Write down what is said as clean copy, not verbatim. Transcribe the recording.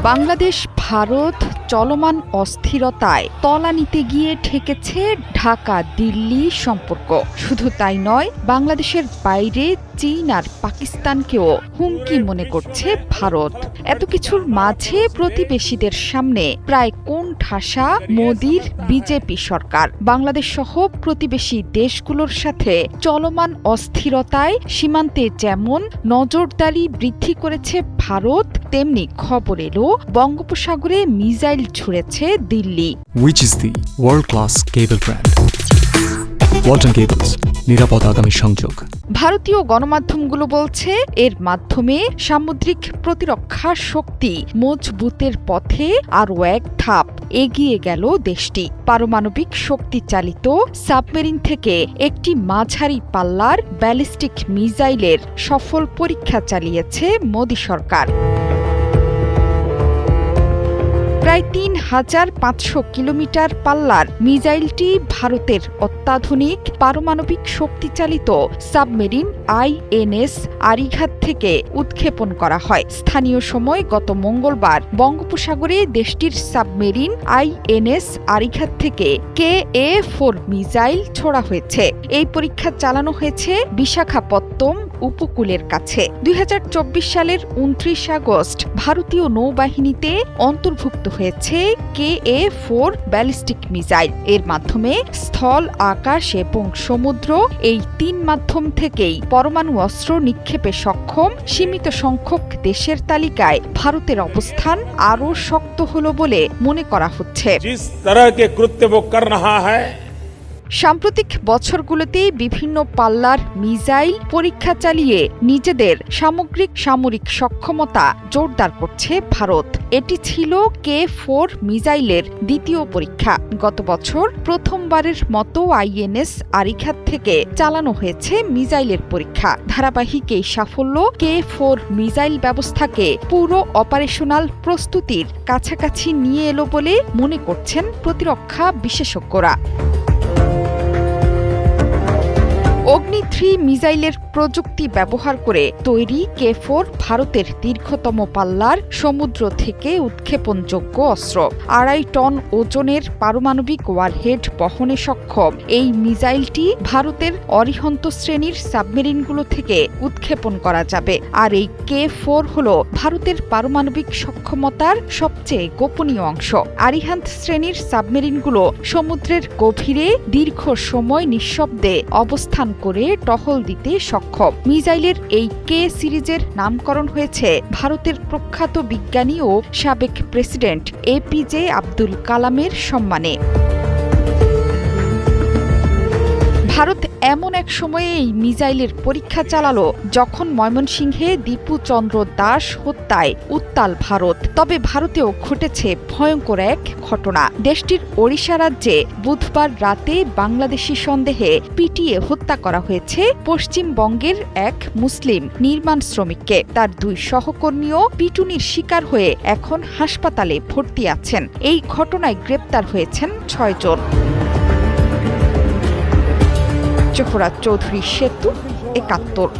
বাংলাদেশ ভারত চলমান অস্থিরতায় তলানিতে গিয়ে ঠেকেছে ঢাকা দিল্লি সম্পর্ক। শুধু তাই নয়, বাংলাদেশের বাইরে চীন আর পাকিস্তানকেও হুমকি মনে করছে ভারত। এত কিছুর মাঝে প্রতিবেশীদের সামনে প্রায় কোণঠাসা মোদির বিজেপি সরকার। বাংলাদেশ সহ প্রতিবেশী দেশগুলোর সাথে চলমান অস্থিরতায় সীমান্তে যেমন নজরদারি বৃদ্ধি করেছে ভারত, তেমনি খবর এলো বঙ্গোপসাগরে মিসাইল ছুড়েছে Delhi. Which is the world-class cable brand? Walton Cables, নিরাপদ আগামী সংযোগ। ভারতীয় গণমাধ্যমগুলো বলছে এর মাধ্যমে সামুদ্রিক প্রতিরক্ষা শক্তি মজবুতের পথে আরও এক ধাপ এগিয়ে গেল দেশটি। পারমাণবিক শক্তি চালিত সাবমেরিন থেকে একটি মাঝারি পাল্লার ব্যালিস্টিক মিসাইলের সফল পরীক্ষা চালিয়েছে মোদি সরকার। প্রায় ৩,৫০০ কিলোমিটার পাল্লার মিসাইলটি ভারতের অত্যাধুনিক পারমাণবিক শক্তিচালিত সাবমেরিন INS আরিঘাত থেকে উৎক্ষেপণ করা হয়। স্থানীয় সময় গত মঙ্গলবার বঙ্গোপসাগরে দেশটির সাবমেরিন INS আরিঘাত থেকে KA-4 মিসাইল ছোড়া হয়েছে। এই পরীক্ষা চালানো হয়েছে বিশাখাপত্তনম উপকূলের কাছে। ২০২৪ সালের ২৯ আগস্ট ভারতীয় নৌবাহিনীতে অন্তর্ভুক্ত হয়েছে KA-4 ব্যালিস্টিক মিসাইল। এর মাধ্যমে স্থল, আকাশ এবং সমুদ্র এই তিন মাধ্যম থেকেই পরমাণু অস্ত্র নিক্ষেপে সক্ষম সীমিত সংখ্যক দেশের তালিকায় ভারতের অবস্থান আরও শক্ত হল বলে মনে করা হচ্ছে। সাম্প্রতিক বছরগুলোতে বিভিন্ন পাল্লার মিসাইল পরীক্ষা চালিয়ে নিজেদের সামরিক সক্ষমতা জোরদার করছে ভারত। এটি ছিল K-4 মিসাইলের দ্বিতীয় পরীক্ষা। গত বছর প্রথমবারের মতো INS আরিঘাত থেকে চালানো হয়েছে মিসাইলের পরীক্ষা। ধারাবাহিক এই সাফল্য K-4 মিসাইল ব্যবস্থাকে পুরো অপারেশনাল প্রস্তুতির কাছাকাছি নিয়ে এলো বলে মনে করছেন প্রতিরক্ষা বিশেষজ্ঞরা। অগ্নি-3 মিসাইলের প্রযুক্তি ব্যবহার করে তৈরি K-4 ভারতের দীর্ঘতম পাল্লার সমুদ্র থেকে উৎক্ষেপণযোগ্য অস্ত্র। ২.৫ টন ওজনের পারমাণবিক ওয়ারহেড বহনে সক্ষম এই মিসাইলটি ভারতের অরিহন্ত শ্রেণীর সাবমেরিনগুলো থেকে উৎক্ষেপণ করা যাবে। আর এই K-4 হল ভারতের পারমাণবিক সক্ষমতার সবচেয়ে গোপনীয় অংশ। আরিহান্ত শ্রেণীর সাবমেরিনগুলো সমুদ্রের গভীরে দীর্ঘ সময় নিঃশব্দে অবস্থান করে টহল দিতে সক্ষম। মিসাইলের এই K সিরিজের নামকরণ হয়েছে ভারতের প্রখ্যাত বিজ্ঞানী ও সাবেক প্রেসিডেন্ট APJ আব্দুল কালামের সম্মানে। ভারত এমন এক সময়ে এই মিসাইলের পরীক্ষা চালালো যখন ময়মনসিংহে দীপু চন্দ্র দাস হত্যায় উত্তাল ভারত। তবে ভারতেও ঘটেছে ভয়ঙ্কর এক ঘটনা। দেশটির ওড়িশা রাজ্যে বুধবার রাতে বাংলাদেশি সন্দেহে পিটিয়ে হত্যা করা হয়েছে পশ্চিমবঙ্গের এক মুসলিম নির্মাণ শ্রমিককে। তার 2 সহকর্মীও পিটুনির শিকার হয়ে এখন হাসপাতালে ভর্তি আছেন। এই ঘটনায় গ্রেপ্তার হয়েছেন 6 জন। জোহরা চৌধুরী সেতু, ৭১।